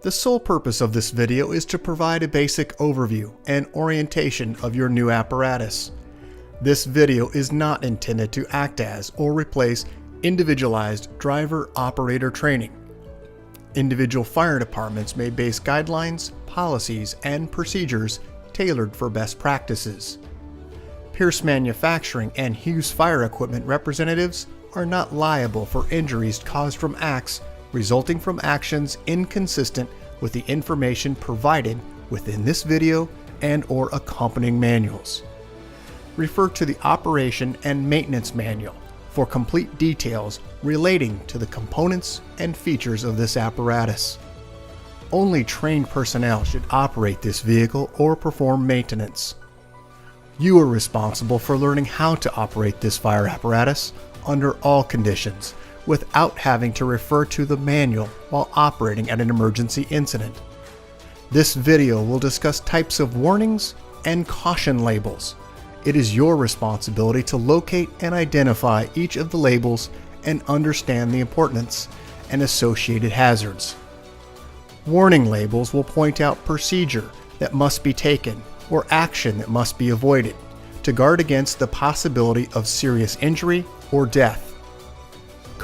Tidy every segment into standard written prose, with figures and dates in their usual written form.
The sole purpose of this video is to provide a basic overview and orientation of your new apparatus. This video is not intended to act as or replace individualized driver-operator training. Individual fire departments may base guidelines, policies, and procedures tailored for best practices. Pierce Manufacturing and Hughes Fire Equipment representatives are not liable for injuries caused from acts resulting from actions inconsistent with the information provided within this video and/or accompanying manuals. Refer to the Operation and Maintenance Manual for complete details relating to the components and features of this apparatus. Only trained personnel should operate this vehicle or perform maintenance. You are responsible for learning how to operate this fire apparatus under all conditions without having to refer to the manual while operating at an emergency incident. This video will discuss types of warnings and caution labels. It is your responsibility to locate and identify each of the labels and understand the importance and associated hazards. Warning labels will point out procedure that must be taken or action that must be avoided to guard against the possibility of serious injury or death.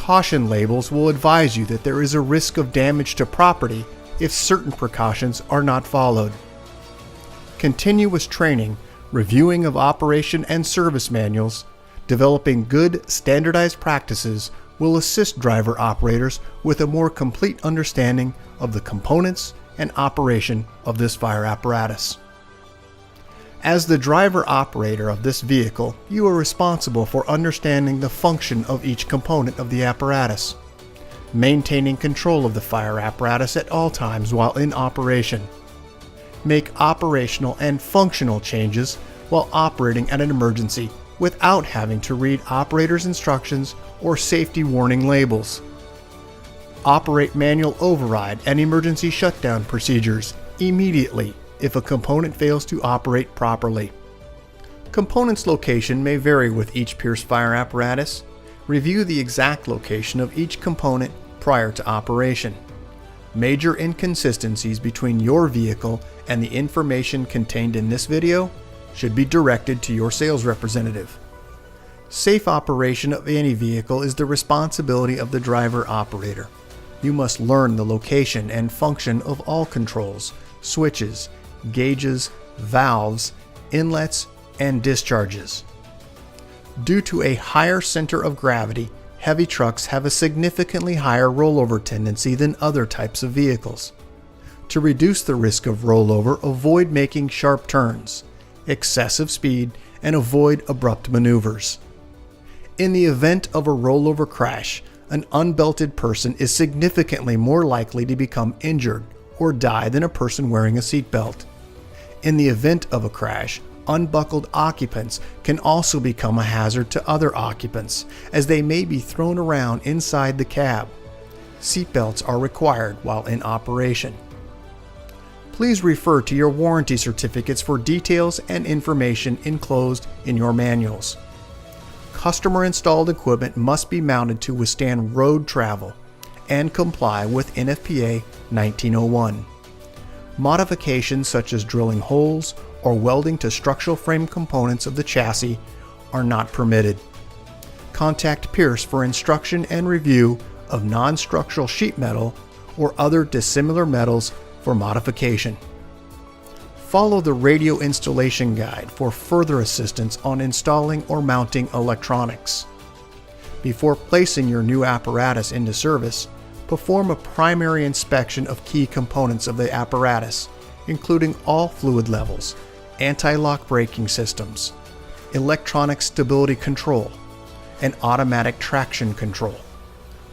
Caution labels will advise you that there is a risk of damage to property if certain precautions are not followed. Continuous training, reviewing of operation and service manuals, developing good standardized practices will assist driver operators with a more complete understanding of the components and operation of this fire apparatus. As the driver operator of this vehicle, you are responsible for understanding the function of each component of the apparatus, maintaining control of the fire apparatus at all times while in operation. Make operational and functional changes while operating at an emergency without having to read operator's instructions or safety warning labels. Operate manual override and emergency shutdown procedures immediately if a component fails to operate properly. Components location may vary with each Pierce fire apparatus. Review the exact location of each component prior to operation. Major inconsistencies between your vehicle and the information contained in this video should be directed to your sales representative. Safe operation of any vehicle is the responsibility of the driver operator. You must learn the location and function of all controls, switches, gauges, valves, inlets, and discharges. Due to a higher center of gravity, heavy trucks have a significantly higher rollover tendency than other types of vehicles. To reduce the risk of rollover, avoid making sharp turns, excessive speed, and avoid abrupt maneuvers. In the event of a rollover crash, an unbelted person is significantly more likely to become injured or die than a person wearing a seatbelt. In the event of a crash, unbuckled occupants can also become a hazard to other occupants, as they may be thrown around inside the cab. Seatbelts are required while in operation. Please refer to your warranty certificates for details and information enclosed in your manuals. Customer-installed equipment must be mounted to withstand road travel and comply with NFPA 1901. Modifications such as drilling holes or welding to structural frame components of the chassis are not permitted. Contact Pierce for instruction and review of non-structural sheet metal or other dissimilar metals for modification. Follow the radio installation guide for further assistance on installing or mounting electronics. Before placing your new apparatus into service, perform a primary inspection of key components of the apparatus, including all fluid levels, anti-lock braking systems, electronic stability control, and automatic traction control.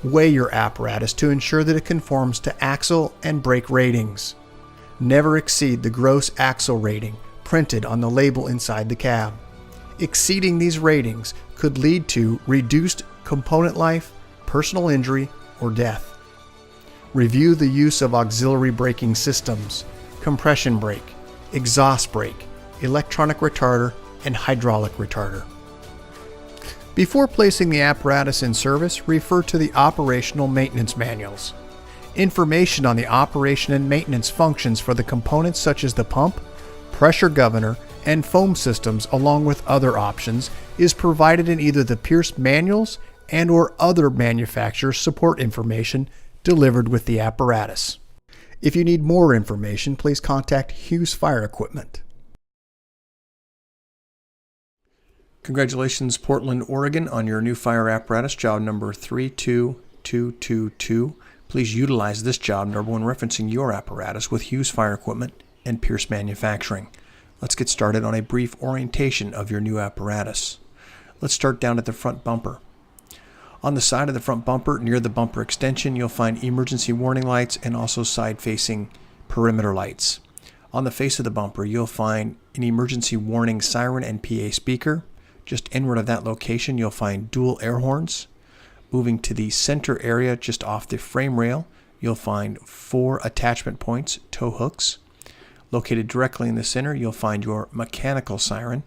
Weigh your apparatus to ensure that it conforms to axle and brake ratings. Never exceed the gross axle rating printed on the label inside the cab. Exceeding these ratings could lead to reduced component life, personal injury, or death. Review the use of auxiliary braking systems, compression brake, exhaust brake, electronic retarder, and hydraulic retarder. Before placing the apparatus in service, refer to the operational maintenance manuals. Information on the operation and maintenance functions for the components such as the pump, pressure governor, and foam systems, along with other options, is provided in either the Pierce manuals and/or other manufacturer support information delivered with the apparatus. If you need more information, please contact Hughes Fire Equipment. Congratulations, Portland, Oregon, on your new fire apparatus, job number 32222. Please utilize this job number when referencing your apparatus with Hughes Fire Equipment and Pierce Manufacturing. Let's get started on a brief orientation of your new apparatus. Let's start down at the front bumper. On the side of the front bumper, near the bumper extension, you'll find emergency warning lights and also side-facing perimeter lights. On the face of the bumper, you'll find an emergency warning siren and PA speaker. Just inward of that location, you'll find dual air horns. Moving to the center area, just off the frame rail, you'll find 4 attachment points, tow hooks. Located directly in the center, you'll find your mechanical siren.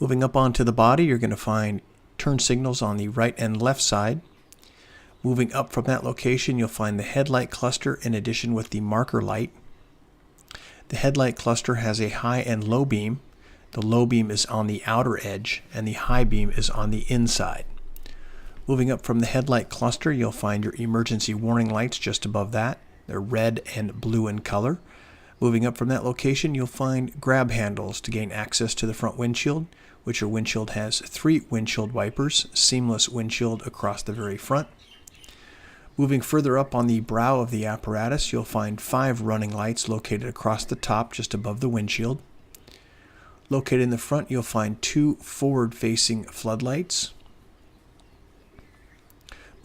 Moving up onto the body, you're going to find turn signals on the right and left side. Moving up from that location, you'll find the headlight cluster in addition with the marker light. The headlight cluster has a high and low beam. The low beam is on the outer edge and the high beam is on the inside. Moving up from the headlight cluster, you'll find your emergency warning lights just above that. They're red and blue in color. Moving up from that location, you'll find grab handles to gain access to the front windshield, which your windshield has 3 windshield wipers, seamless windshield across the very front. Moving further up on the brow of the apparatus, you'll find 5 running lights located across the top just above the windshield. Located in the front, you'll find 2 forward-facing floodlights.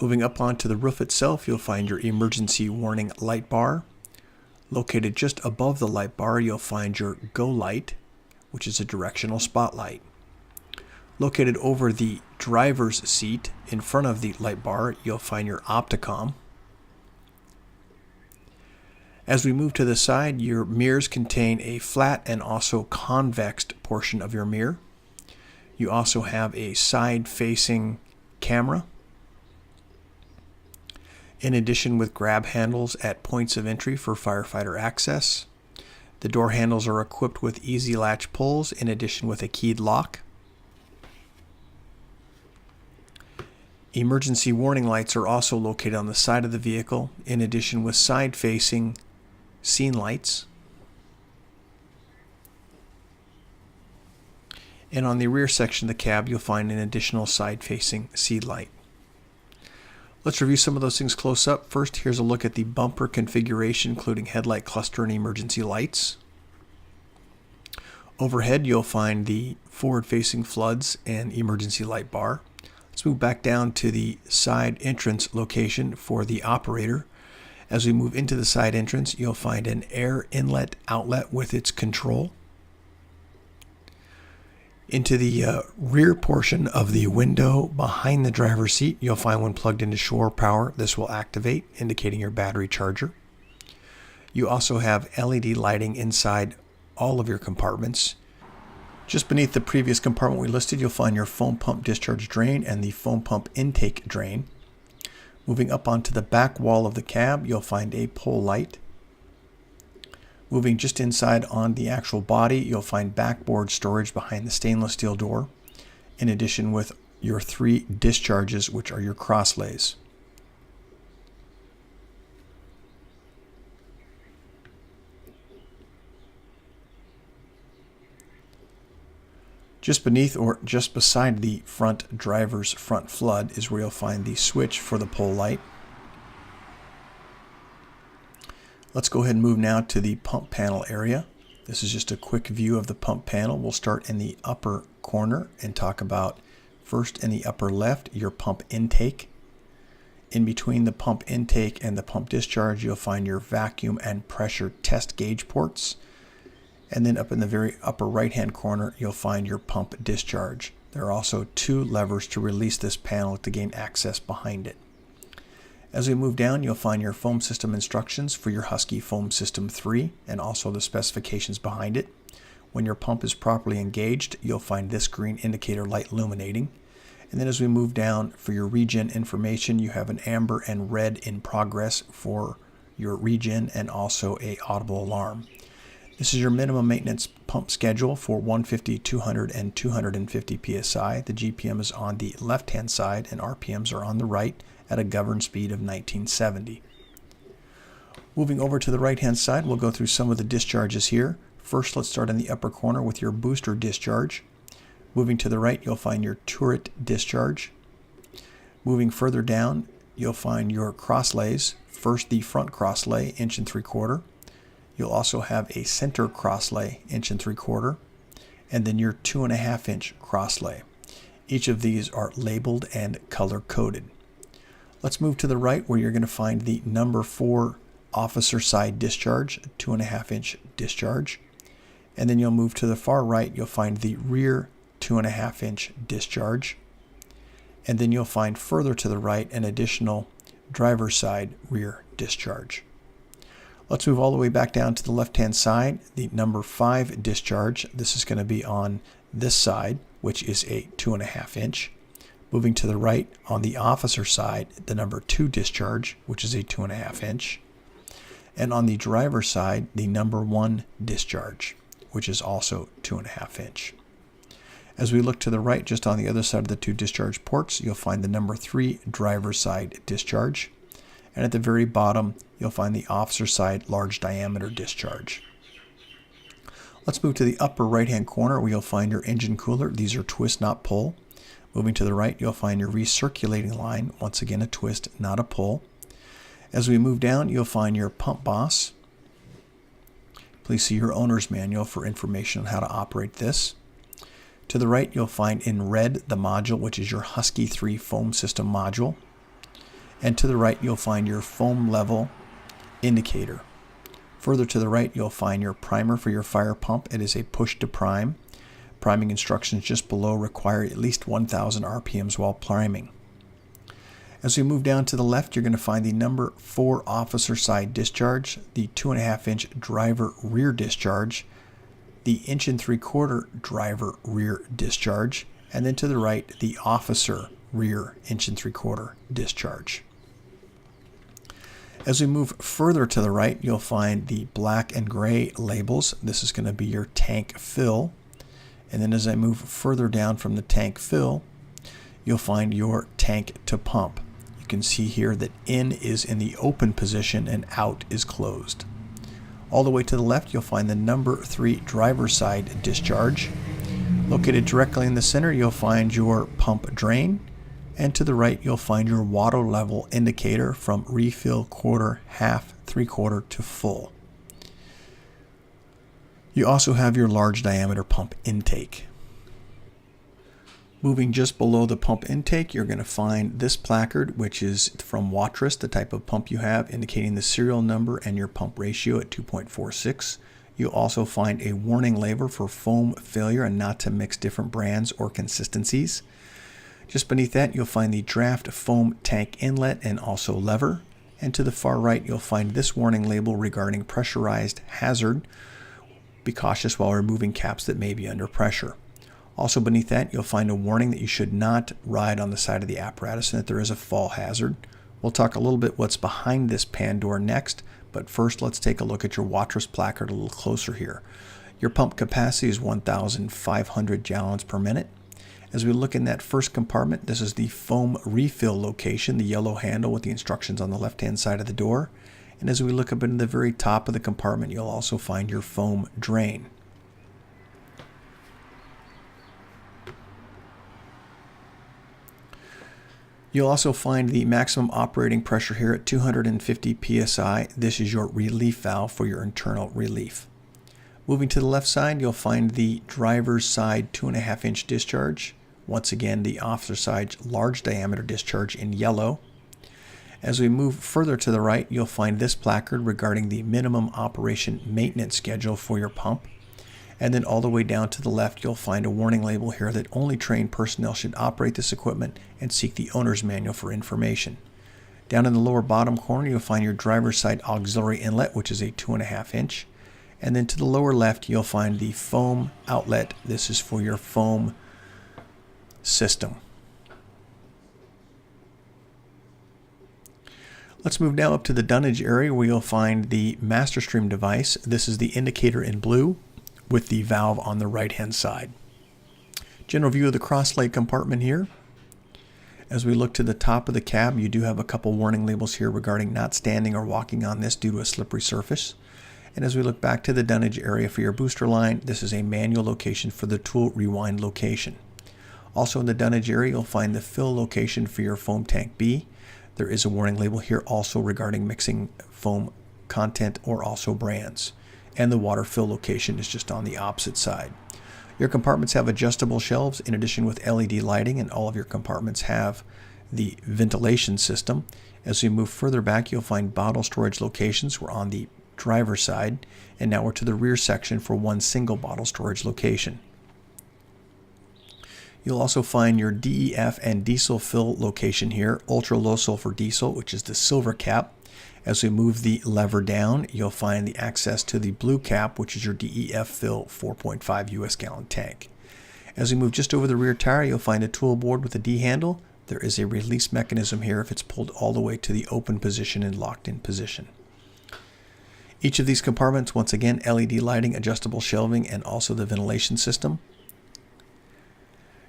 Moving up onto the roof itself, you'll find your emergency warning light bar. Located just above the light bar, you'll find your go light, which is a directional spotlight. Located over the driver's seat in front of the light bar, you'll find your Opticom. As we move to the side, your mirrors contain a flat and also convex portion of your mirror. You also have a side-facing camera. In addition, with grab handles at points of entry for firefighter access. The door handles are equipped with easy latch pulls in addition with a keyed lock. Emergency warning lights are also located on the side of the vehicle, in addition with side-facing scene lights. And on the rear section of the cab, you'll find an additional side-facing seat light. Let's review some of those things close up. First, here's a look at the bumper configuration, including headlight cluster and emergency lights. Overhead, you'll find the forward-facing floods and emergency light bar. Let's move back down to the side entrance location for the operator. As we move into the side entrance, you'll find an air inlet outlet with its control. Into the rear portion of the window behind the driver's seat, you'll find when plugged into shore power, this will activate, indicating your battery charger. You also have LED lighting inside all of your compartments. Just beneath the previous compartment we listed, you'll find your foam pump discharge drain and the foam pump intake drain. Moving up onto the back wall of the cab, you'll find a pole light. Moving just inside on the actual body, you'll find backboard storage behind the stainless steel door, in addition with your 3 discharges, which are your crosslays. Just beneath or just beside the front driver's front flood is where you'll find the switch for the pole light. Let's go ahead and move now to the pump panel area. This is just a quick view of the pump panel. We'll start in the upper corner and talk about, first in the upper left, your pump intake. In between the pump intake and the pump discharge, you'll find your vacuum and pressure test gauge ports. And then up in the very upper right-hand corner, you'll find your pump discharge. There are also 2 levers to release this panel to gain access behind it. As we move down, you'll find your foam system instructions for your Husky Foam System 3 and also the specifications behind it. When your pump is properly engaged, you'll find this green indicator light illuminating. And then as we move down for your regen information, you have an amber and red in progress for your regen and also a audible alarm. This is your minimum maintenance pump schedule for 150, 200, and 250 psi. The GPM is on the left-hand side and RPMs are on the right at a governed speed of 1970. Moving over to the right-hand side, we'll go through some of the discharges here. First, let's start in the upper corner with your booster discharge. Moving to the right, you'll find your turret discharge. Moving further down, you'll find your crosslays. First, the front crosslay, 1 3/4 inch. You'll also have a center crosslay, 1 3/4 inch, and then your 2.5 inch crosslay. Each of these are labeled and color-coded. Let's move to the right where you're going to find the number 4 officer side discharge, 2.5 inch discharge. And then you'll move to the far right, you'll find the rear 2.5 inch discharge. And then you'll find further to the right an additional driver's side rear discharge. Let's move all the way back down to the left-hand side, the number 5 discharge. This is going to be on this side, which is a 2.5 inch. Moving to the right on the officer side, the number 2 discharge, which is a 2.5 inch. And on the driver's side, the number 1 discharge, which is also 2.5 inch. As we look to the right, just on the other side of the 2 discharge ports, you'll find the number 3 driver's side discharge. And at the very bottom, you'll find the officer side large diameter discharge. Let's move to the upper right-hand corner where you'll find your engine cooler. These are twist, not pull. Moving to the right, you'll find your recirculating line. Once again, a twist, not a pull. As we move down, you'll find your pump boss. Please see your owner's manual for information on how to operate this. To the right, you'll find in red the module, which is your Husky 3 foam system module. And to the right, you'll find your foam level indicator. Further to the right, you'll find your primer for your fire pump. It is a push to prime. Priming instructions just below require at least 1,000 RPMs while priming. As we move down to the left, you're going to find the number 4 officer side discharge, the 2.5 inch driver rear discharge, the 1 3/4 inch driver rear discharge, and then to the right, the officer rear 1 3/4 discharge. As we move further to the right, you'll find the black and gray labels. This is going to be your tank fill. And then as I move further down from the tank fill, you'll find your tank to pump. You can see here that in is in the open position and out is closed. All the way to the left, you'll find the number 3 driver's side discharge. Located directly in the center, you'll find your pump drain. And to the right, you'll find your water level indicator from refill, quarter, half, 3/4 to full. You also have your large diameter pump intake. Moving just below the pump intake, you're going to find this placard, which is from Watrous, the type of pump you have, indicating the serial number and your pump ratio at 2.46. You'll also find a warning label for foam failure and not to mix different brands or consistencies. Just beneath that, you'll find the draft foam tank inlet and also lever. And to the far right, you'll find this warning label regarding pressurized hazard. Be cautious while removing caps that may be under pressure. Also beneath that, you'll find a warning that you should not ride on the side of the apparatus and that there is a fall hazard. We'll talk a little bit what's behind this pan door next, but first let's take a look at your Watrous placard a little closer here. Your pump capacity is 1,500 gallons per minute. As we look in that first compartment, this is the foam refill location, the yellow handle with the instructions on the left-hand side of the door. And as we look up into the very top of the compartment, you'll also find your foam drain. You'll also find the maximum operating pressure here at 250 psi. This is your relief valve for your internal relief. Moving to the left side, you'll find the driver's side 2.5 inch discharge. Once again, the officer side large diameter discharge in yellow. As we move further to the right, you'll find this placard regarding the minimum operation maintenance schedule for your pump. And then all the way down to the left, you'll find a warning label here that only trained personnel should operate this equipment and seek the owner's manual for information. Down in the lower bottom corner, you'll find your driver's side auxiliary inlet, which is a 2.5 inch. And then to the lower left, you'll find the foam outlet. This is for your foam system. Let's move now up to the dunnage area where you'll find the master stream device. This is the indicator in blue with the valve on the right hand side. General view of the cross-lay compartment here. As we look to the top of the cab, you do have a couple warning labels here regarding not standing or walking on this due to a slippery surface. And as we look back to the dunnage area for your booster line, this is a manual location for the tool rewind location. Also in the dunnage area, you'll find the fill location for your foam tank B. There is a warning label here also regarding mixing foam content or also brands. And the water fill location is just on the opposite side. Your compartments have adjustable shelves in addition with LED lighting, and all of your compartments have the ventilation system. As we move further back, you'll find bottle storage locations. We're on the driver's side, and now we're to the rear section for one single bottle storage location. You'll also find your DEF and diesel fill location here, ultra low sulfur diesel, which is the silver cap. As we move the lever down, you'll find the access to the blue cap, which is your DEF fill 4.5 US gallon tank. As we move just over the rear tire, you'll find a tool board with a D handle. There is a release mechanism here if it's pulled all the way to the open position and locked in position. Each of these compartments, once again, LED lighting, adjustable shelving, and also the ventilation system.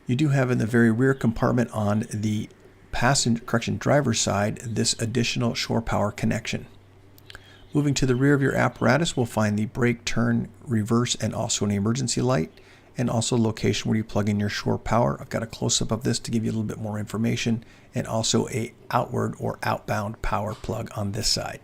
You do have in the very rear compartment on the driver's side this additional shore power connection. Moving to the rear of your apparatus, we'll find the brake, turn, reverse, and also an emergency light, and also a location where you plug in your shore power. I've got a close-up of this to give you a little bit more information, and also a outward or outbound power plug on this side.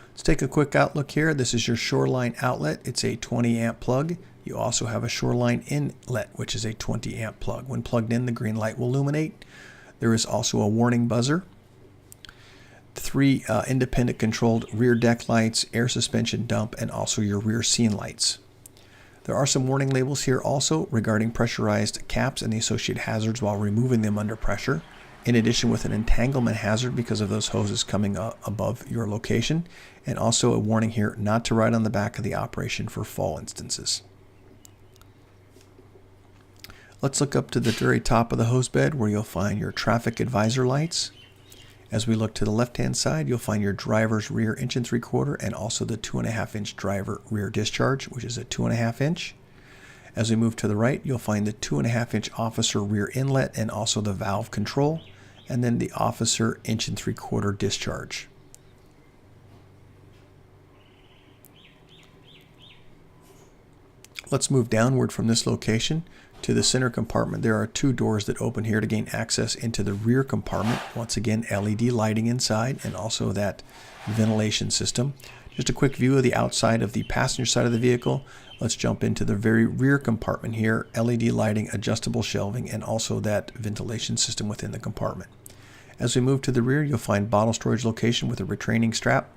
Let's take a quick outlook here. This is your Shoreline outlet. It's a 20 amp plug. You also have a Shoreline inlet, which is a 20 amp plug. When plugged in, the green light will illuminate. There is also a warning buzzer. 3 independent controlled rear deck lights, air suspension dump, and also your rear scene lights. There are some warning labels here also regarding pressurized caps and the associated hazards while removing them under pressure, in addition with an entanglement hazard because of those hoses coming above your location, and also a warning here not to ride on the back of the operation for fall instances. Let's look up to the very top of the hose bed where you'll find your traffic advisor lights. As we look to the left-hand side, you'll find your driver's rear 1 3/4 and also the 2.5 inch driver rear discharge, which is a 2.5 inch. As we move to the right, you'll find the 2.5 inch officer rear inlet and also the valve control, and then the officer 1 3/4 discharge. Let's move downward from this location to the center compartment. There are 2 doors that open here to gain access into the rear compartment. Once again, LED lighting inside and also that ventilation system. Just a quick view of the outside of the passenger side of the vehicle. Let's jump into the very rear compartment here. LED lighting, adjustable shelving, and also that ventilation system within the compartment. As we move to the rear, you'll find bottle storage location with a retraining strap.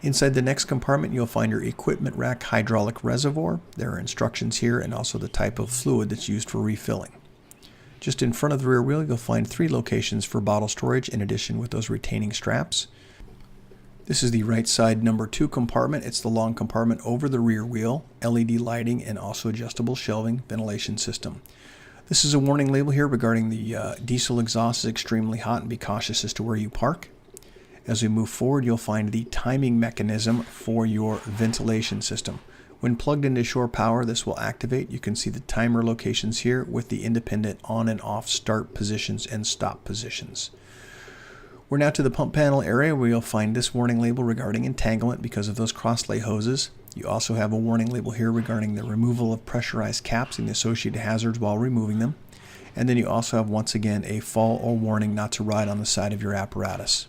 Inside the next compartment, you'll find your equipment rack hydraulic reservoir. There are instructions here and also the type of fluid that's used for refilling. Just in front of the rear wheel, you'll find 3 locations for bottle storage in addition with those retaining straps. This is the right side number 2 compartment. It's the long compartment over the rear wheel, LED lighting, and also adjustable shelving ventilation system. This is a warning label here regarding the diesel exhaust is extremely hot and be cautious as to where you park. As we move forward, you'll find the timing mechanism for your ventilation system. When plugged into shore power, this will activate. You can see the timer locations here with the independent on and off start positions and stop positions. We're now to the pump panel area where you'll find this warning label regarding entanglement because of those cross-lay hoses. You also have a warning label here regarding the removal of pressurized caps and the associated hazards while removing them. And then you also have, once again, a fall or warning not to ride on the side of your apparatus.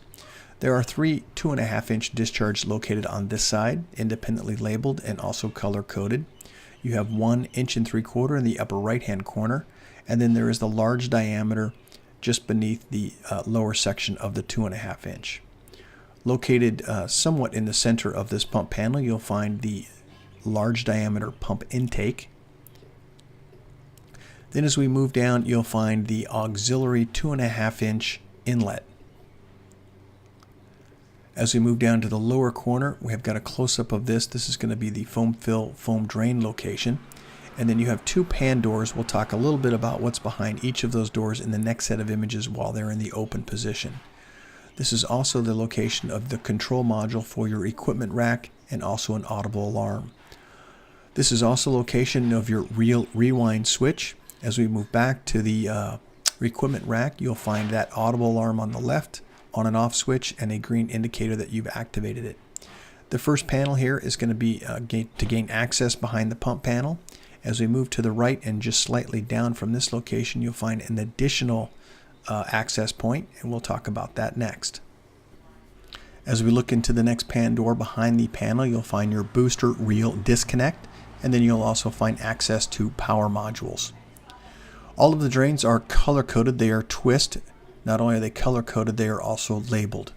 There are 3 2.5 inch discharges located on this side, independently labeled and also color coded. You have 1 3/4 inch in the upper right hand corner, and then there is the large diameter just beneath the lower section of the 2.5 inch. Located somewhat in the center of this pump panel, you'll find the large diameter pump intake. Then as we move down, you'll find the auxiliary 2.5 inch inlet. As we move down to the lower corner, we have got a close-up of this. This is going to be the foam fill, foam drain location. And then you have 2 pan doors. We'll talk a little bit about what's behind each of those doors in the next set of images while they're in the open position. This is also the location of the control module for your equipment rack and also an audible alarm. This is also location of your reel rewind switch. As we move back to the equipment rack, you'll find that audible alarm on the left, on and off switch, and a green indicator that you've activated it. The first panel here is going to be to gain access behind the pump panel. As we move to the right and just slightly down from this location, you'll find an additional access point, and we'll talk about that next. As we look into the next pan door behind the panel, you'll find your booster reel disconnect, and then you'll also find access to power modules. All of the drains are color coded. They are twist. Not only are they color coded, they are also labeled.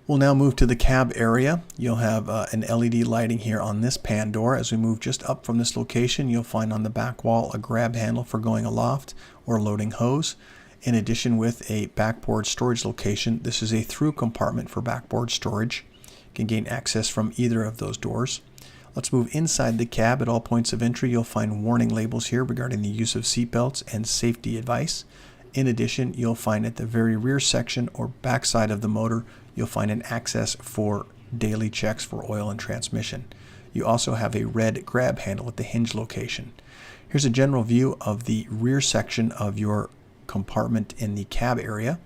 We'll now move to the cab area. You'll have an LED lighting here on this pan door. As we move just up from this location, you'll find on the back wall a grab handle for going aloft or loading hose. In addition, with a backboard storage location, this is a through compartment for backboard storage. You can gain access from either of those doors. Let's move inside the cab. At all points of entry, you'll find warning labels here regarding the use of seatbelts and safety advice. In addition, you'll find at the very rear section or back side of the motor, you'll find an access for daily checks for oil and transmission. You also have a red grab handle at the hinge location. Here's a general view of the rear section of your compartment in the cab area.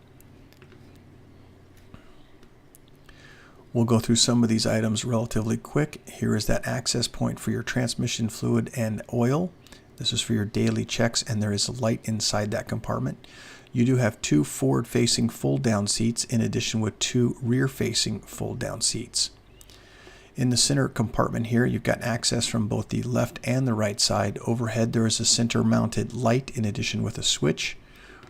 We'll go through some of these items relatively quick. Here is that access point for your transmission fluid and oil. This is for your daily checks, and there is a light inside that compartment. You do have 2 forward-facing fold-down seats in addition with 2 rear-facing fold-down seats. In the center compartment here, you've got access from both the left and the right side. Overhead, there is a center-mounted light in addition with a switch.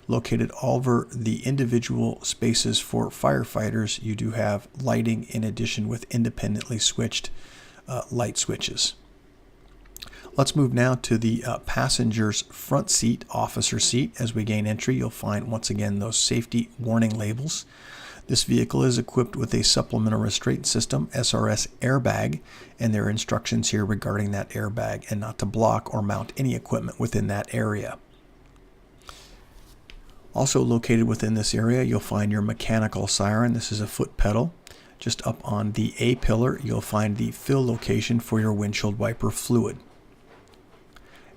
Located all over the individual spaces for firefighters, you do have lighting in addition with independently switched light switches. Let's move now to the passenger's front seat, officer seat. As we gain entry, you'll find once again those safety warning labels. This vehicle is equipped with a supplemental restraint system, SRS airbag, and there are instructions here regarding that airbag and not to block or mount any equipment within that area. Also located within this area, you'll find your mechanical siren. This is a foot pedal. Just up on the A pillar, you'll find the fill location for your windshield wiper fluid.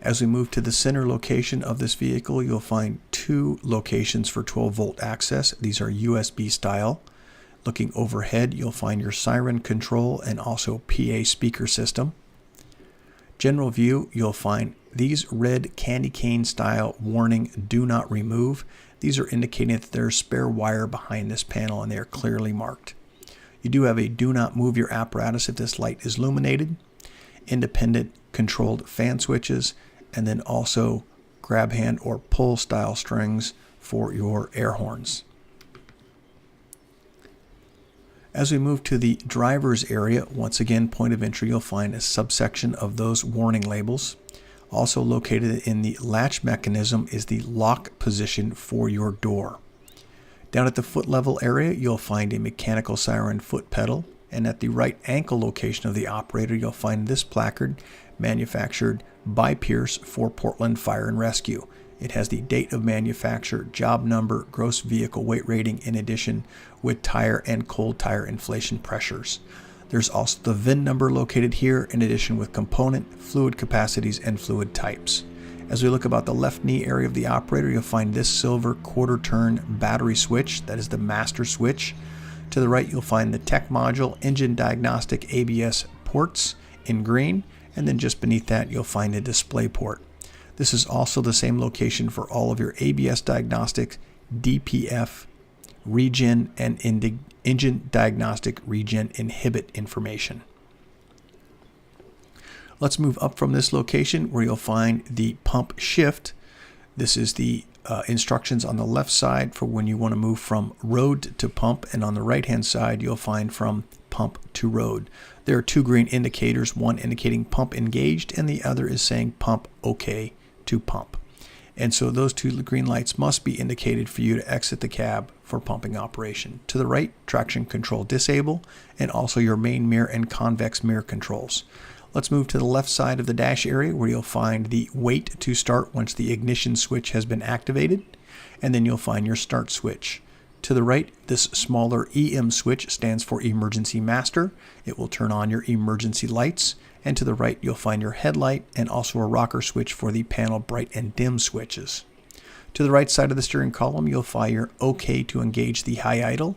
As we move to the center location of this vehicle, you'll find 2 locations for 12-volt access. These are USB style. Looking overhead, you'll find your siren control and also PA speaker system. General view, you'll find these red candy cane style warning do not remove. These are indicating that there's spare wire behind this panel and they are clearly marked. You do have a do not move your apparatus if this light is illuminated, independent controlled fan switches, and then also grab hand or pull style strings for your air horns. As we move to the driver's area, once again, point of entry, you'll find a subsection of those warning labels. Also located in the latch mechanism is the lock position for your door. Down at the foot level area, you'll find a mechanical siren foot pedal, and at the right ankle location of the operator, you'll find this placard, manufactured by Pierce for Portland Fire and Rescue. It has the date of manufacture, job number, gross vehicle weight rating, in addition with tire and cold tire inflation pressures. There's also the VIN number located here, in addition with component, fluid capacities, and fluid types. As we look about the left knee area of the operator, you'll find this silver quarter turn battery switch. That is the master switch. To the right, you'll find the tech module, engine diagnostic, ABS ports in green, and then just beneath that, you'll find a display port. This is also the same location for all of your ABS diagnostics, DPF, regen, and engine diagnostic regen inhibit information. Let's move up from this location where you'll find the pump shift. This is the instructions on the left side for when you want to move from road to pump, and on the right hand side you'll find from pump to road. There are 2 green indicators, one indicating pump engaged and the other is saying pump OK to pump. And so those 2 green lights must be indicated for you to exit the cab for pumping operation. To the right, traction control disable, and also your main mirror and convex mirror controls. Let's move to the left side of the dash area where you'll find the wait to start once the ignition switch has been activated, and then you'll find your start switch. To the right, this smaller EM switch stands for emergency master. It will turn on your emergency lights, and to the right you'll find your headlight and also a rocker switch for the panel bright and dim switches. To the right side of the steering column you'll find your OK to engage the high idle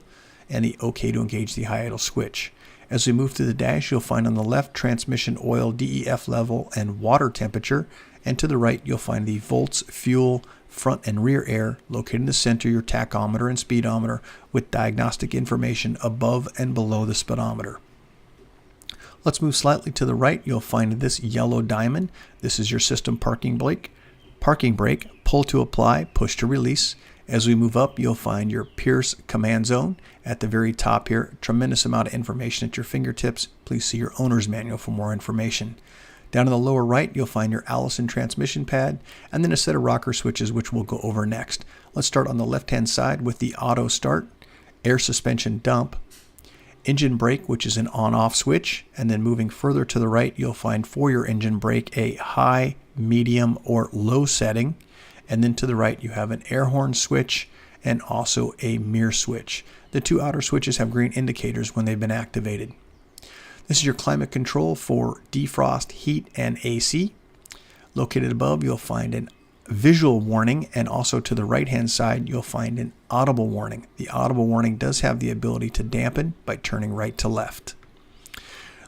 and the OK to engage the high idle switch. As we move through the dash, you'll find on the left transmission oil DEF level and water temperature, and to the right you'll find the volts, fuel, front and rear air. Located in the center, your tachometer and speedometer with diagnostic information above and below the speedometer. Let's move slightly to the right. You'll find this yellow diamond. This is your system parking brake, pull to apply, push to release. As we move up, you'll find your Pierce command zone. At the very top here, tremendous amount of information at your fingertips. Please see your owner's manual for more information. Down in the lower right, you'll find your Allison transmission pad, and then a set of rocker switches, which we'll go over next. Let's start on the left-hand side with the auto start, air suspension dump, engine brake, which is an on-off switch, and then moving further to the right, you'll find for your engine brake a high, medium, or low setting. And then to the right, you have an air horn switch and also a mirror switch. The two outer switches have green indicators when they've been activated. This is your climate control for defrost, heat, and AC. Located above, you'll find a visual warning, and also to the right-hand side, you'll find an audible warning. The audible warning does have the ability to dampen by turning right to left.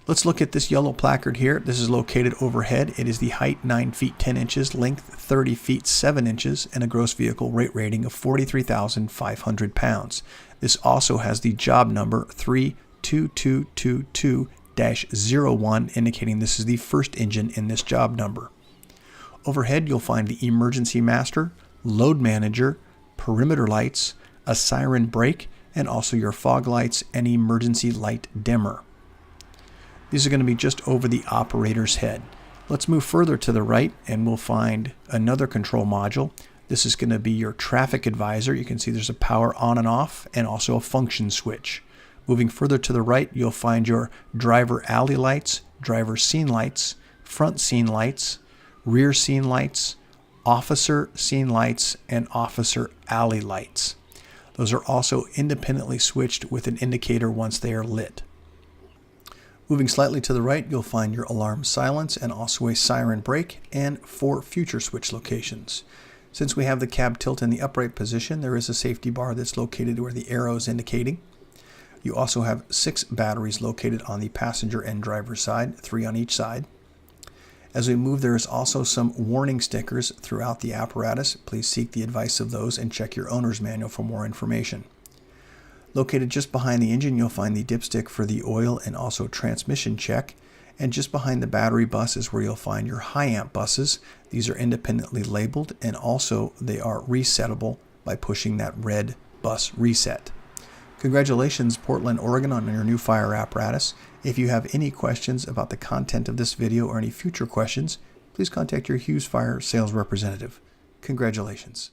Let's look at this yellow placard here. This is located overhead. It is the height 9 feet 10 inches, length 30 feet 7 inches, and a gross vehicle weight rating of 43,500 pounds. This also has the job number 32222-01, indicating this is the first engine in this job number. Overhead, you'll find the emergency master, load manager, perimeter lights, a siren brake, and also your fog lights and emergency light dimmer. These are going to be just over the operator's head. Let's move further to the right and we'll find another control module. This is going to be your traffic advisor. You can see there's a power on and off and also a function switch. Moving further to the right, you'll find your driver alley lights, driver scene lights, front scene lights, rear scene lights, officer scene lights, and officer alley lights. Those are also independently switched with an indicator once they are lit. Moving slightly to the right, you'll find your alarm silence and also a siren brake and 4 future switch locations. Since we have the cab tilt in the upright position, there is a safety bar that's located where the arrow is indicating. You also have 6 batteries located on the passenger and driver side, 3 on each side. As we move, there is also some warning stickers throughout the apparatus. Please seek the advice of those and check your owner's manual for more information. Located just behind the engine, you'll find the dipstick for the oil and also transmission check. And just behind the battery bus is where you'll find your high amp buses. These are independently labeled, and also they are resettable by pushing that red bus reset. Congratulations, Portland, Oregon, on your new fire apparatus. If you have any questions about the content of this video or any future questions, please contact your Hughes Fire sales representative. Congratulations.